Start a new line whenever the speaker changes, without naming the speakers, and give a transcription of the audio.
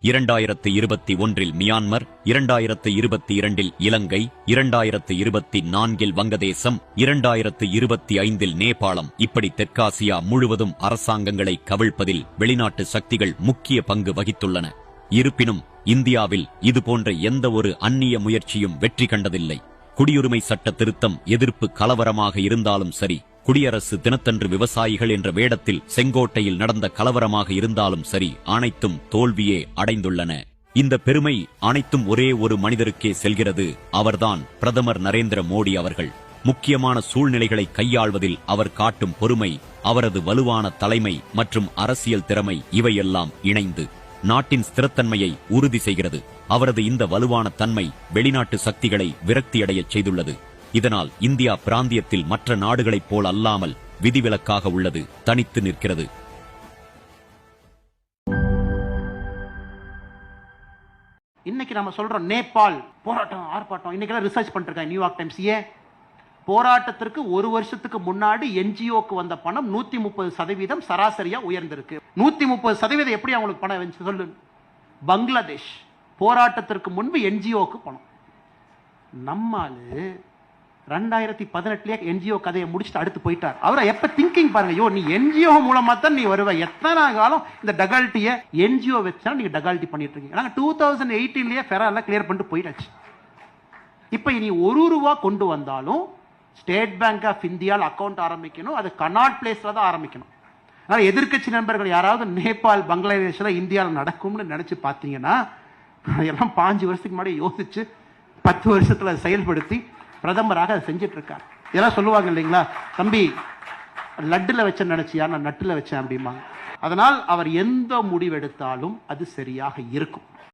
2021 Myanmar, 2022 இலங்கை, 2024 வங்கதேசம், 2025 நேபாளம், இப்படி தெற்காசியா முழுவதும் அரசாங்கங்களை கவிழ்ப்பதில் வெளிநாட்டு சக்திகள் முக்கிய பங்கு வகித்துள்ளன. இருப்பினும் இந்தியாவில் இதுபோன்ற எந்த ஒரு அந்நிய முயற்சியும் வெற்றி கண்டதில்லை. குடியுரிமை சட்ட திருத்தம் எதிர்ப்பு கலவரமாக இருந்தாலும் சரி, குடியரசு தினத்தன்று விவசாயிகள் என்ற வேடத்தில் செங்கோட்டையில் நடந்த கலவரமாக இருந்தாலும் சரி, அனைத்தும் தோல்வியே அடைந்துள்ளன. இந்த பெருமை அனைத்தும் ஒரே ஒரு மனிதருக்கே செல்கிறது. அவர்தான் பிரதமர் நரேந்திர மோடி அவர்கள். முக்கியமான சூழ்நிலைகளை கையாள்வதில் அவர் காட்டும் பொறுமை, அவரது வலுவான தலைமை மற்றும் அரசியல் திறமை இவையெல்லாம் இணைந்து நாட்டின் ஸ்திரத்தன்மையை உறுதி செய்கிறது. அவரது இந்த வலுவான தன்மை வெளிநாட்டு சக்திகளை விரக்தியடையச் செய்துள்ளது. இதனால் இந்தியா பிராந்தியத்தில் மற்ற நாடுகளைப் போல் அல்லாமல் விதிவிலக்காக உள்ளது, தனித்து நிற்கிறது.
இன்னைக்கு நம்ம சொல்றோம் நேபாள் போராட்டம், ஆர்ப்பாட்டம். இன்னைக்கு ரிசர்ச் பண்ணிருக்காங்க நியூயார்க் டைம்ஸ். ஏன் போராட்டத்திற்கு ஒரு வருஷத்துக்கு முன்னாடி என்ஜிஓக்கு வந்த பணம் 130% சராசரியா உயர்ந்திருக்கு. 130% எப்படி அவங்களுக்கு பணம் சொல்லு. பங்களாதேஷ் போராட்டத்திற்கு முன்பு என்ஜிஓக்கு பணம். நம்மாலு 2018 என்ஜிஓ கதையை முடிச்சுட்டு அடுத்து போயிட்டார். அவரை எப்ப திங்கிங் பாருங்க, யோ நீ என்ஜிஓ மூலமா தான் நீ வருவ, எத்தனை காலம் இந்த டகால்ட்டியை என்ஜிஓ வச்சா நீங்க டகால்ட்டி பண்ணிட்டு இருக்கீங்க. நாங்க 2018 ஃபெரால கிளியர் பண்ணிட்டு போயிட்டாச்சு. இப்ப இனி ₹1 கொண்டு வந்தாலும் ஸ்டேட் பேங்க் ஆஃப் இந்தியாவில் அக்கௌண்ட் ஆரம்பிக்கணும், அது கனாட் பிளேஸ்ல தான் ஆரம்பிக்கணும். அதனால எதிர்கட்சி நண்பர்கள் யாராவது நேபாள் பங்களாதேஷ்ல இந்தியாவில் நடக்கும்னு நினைச்சு பார்த்தீங்கன்னா, எல்லாம் 5 வருஷத்துக்கு முன்னாடி யோசிச்சு 10 வருஷத்துல செயல்படுத்தி பிரதமராக அதை செஞ்சிட்டு இருக்காரு. இதெல்லாம் சொல்லுவாங்க இல்லைங்களா, தம்பி லட்டுல வச்சேன்னு நினைச்சியா, நான் நட்டுல வச்சேன் அப்படிம்பாங்க. அதனால் அவர் எந்த முடிவெடுத்தாலும் அது சரியாக இருக்கும்.